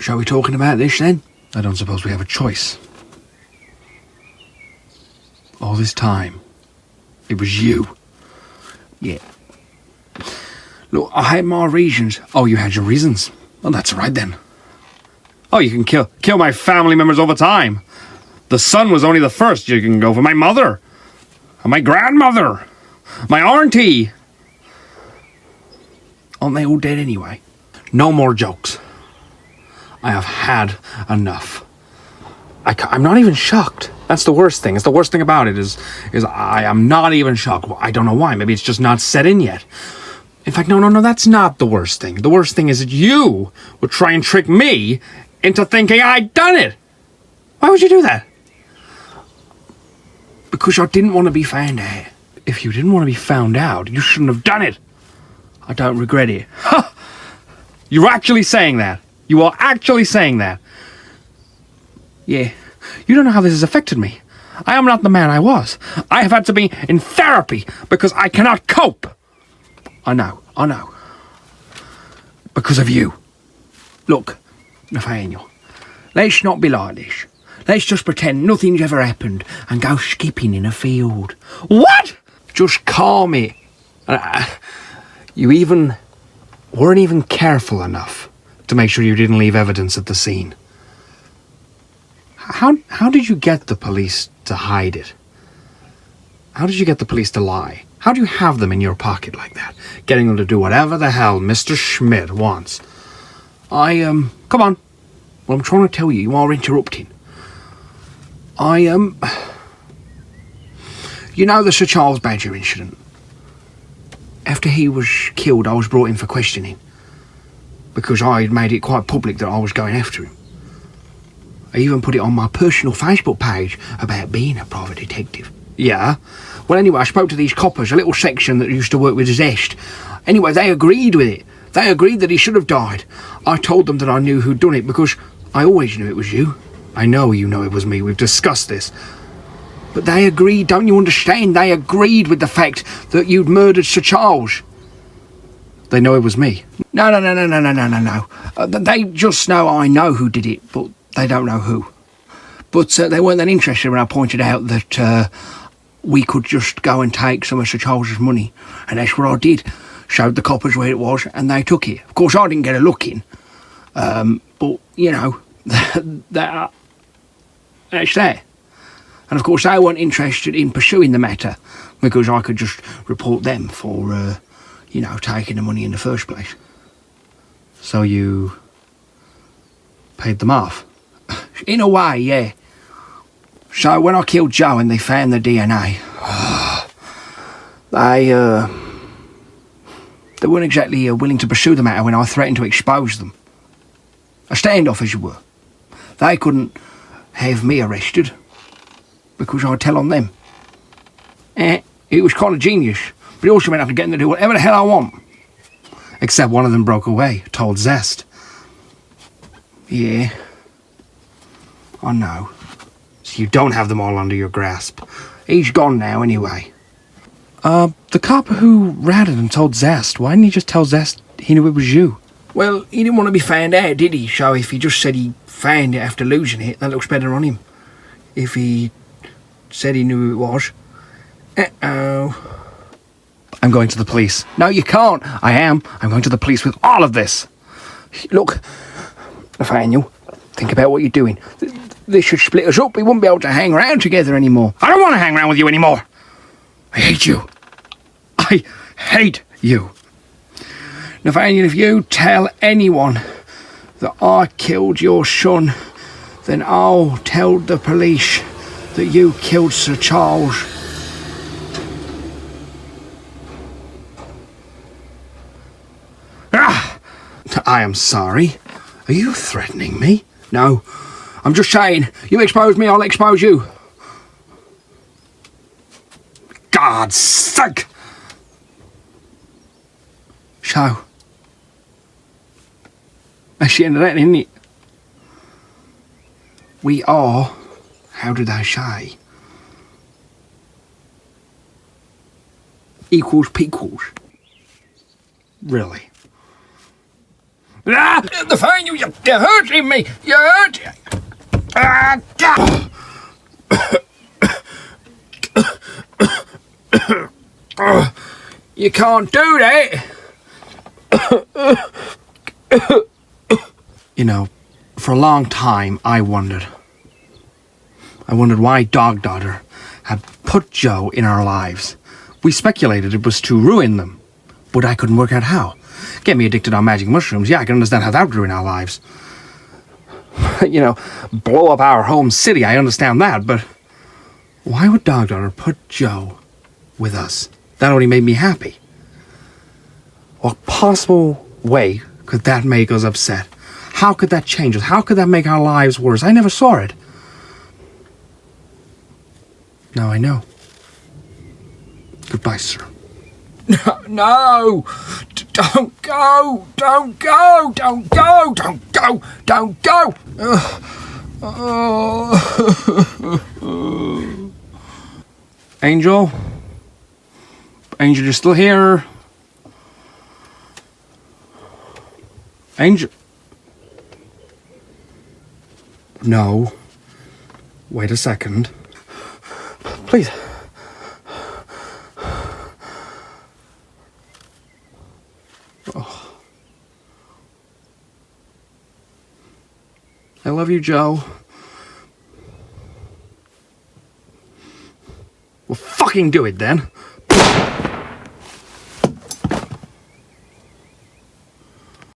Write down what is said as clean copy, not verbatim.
Shall we talking about this then? I don't suppose we have a choice. All this time, it was you. Yeah. Look, I had my reasons. Oh, you had your reasons? Well, that's right then. Oh, you can kill my family members over time. The son was only the first. You can go for my mother, and my grandmother, my auntie. Aren't they all dead anyway? No more jokes. I have had enough. I'm not even shocked. That's the worst thing. It's the worst thing about it is I am not even shocked. I don't know why. Maybe it's just not set in yet. In fact, no, that's not the worst thing. The worst thing is that you would try and trick me into thinking I'd done it. Why would you do that? Because I didn't want to be found out. If you didn't want to be found out, you shouldn't have done it. I don't regret it. Ha! You're actually saying that. You are actually saying that. Yeah. You don't know how this has affected me. I am not the man I was. I have had to be in therapy because I cannot cope. I know. Because of you. Look, Nathaniel, let's not be like this. Let's just pretend nothing's ever happened and go skipping in a field. What? Just calm it. You weren't even careful enough to make sure you didn't leave evidence at the scene. How did you get the police to hide it? How did you get the police to lie? How do you have them in your pocket like that? Getting them to do whatever the hell Mr. Schmidt wants. Come on. What I'm trying to tell you, you are interrupting. You know the Sir Charles Badger incident? After he was killed, I was brought in for questioning. Because I had made it quite public that I was going after him. I even put it on my personal Facebook page about being a private detective. Yeah? Well, anyway, I spoke to these coppers, a little section that used to work with Zest. Anyway, they agreed with it. They agreed that he should have died. I told them that I knew who'd done it because I always knew it was you. I know you know it was me. We've discussed this. But they agreed, don't you understand? They agreed with the fact that you'd murdered Sir Charles. They know it was me. No. They just know I know who did it, but they don't know who. But they weren't that interested when I pointed out that we could just go and take some of Sir Charles's money. And that's what I did. Showed the coppers where it was, and they took it. Of course, I didn't get a look in. But, you know, that's there. And, of course, they weren't interested in pursuing the matter because I could just report them for, taking the money in the first place. So you paid them off? In a way, yeah. So when I killed Joe and they found the DNA, they weren't exactly willing to pursue the matter when I threatened to expose them. A standoff, as you were. They couldn't have me arrested because I'd tell on them. It was kind of genius, but it also meant I could get them to do whatever the hell I want. Except one of them broke away, told Zest. Yeah, I know. So you don't have them all under your grasp. He's gone now, anyway. The cop who ratted and told Zest, why didn't he just tell Zest he knew it was you? Well, he didn't want to be found out, did he? So if he just said he found it after losing it, that looks better on him. If he said he knew who it was. Uh-oh. I'm going to the police. No, you can't. I am. I'm going to the police with all of this. Look, Nathaniel, think about what you're doing. This should split us up. We wouldn't be able to hang around together anymore. I don't want to hang around with you anymore. I hate you. I hate you. Nathaniel, if you tell anyone that I killed your son, then I'll tell the police that you killed Sir Charles. I am sorry. Are you threatening me? No. I'm just saying, you expose me, I'll expose you. God's sake! So, that's the end of that, isn't it? We are, how do they say, equals pequals. Really? Ah, the fine, you're hurting me. You're hurting. Ah, God. You can't do that. You know, for a long time, I wondered why Dog Daughter had put Joe in our lives. We speculated it was to ruin them, but I couldn't work out how. Get me addicted on magic mushrooms, yeah, I can understand how that would ruin our lives. You know, blow up our home city, I understand that, but why would Dog Daughter put Joe with us? That only made me happy. What possible way could that make us upset? How could that change us? How could that make our lives worse? I never saw it. Now I know. Goodbye, sir. No! Don't go! Don't go! Don't go! Don't go! Don't go! Angel? Angel, you're still here? Angel? No. Wait a second. Please. Oh. I love you, Joe. Well, fucking do it then.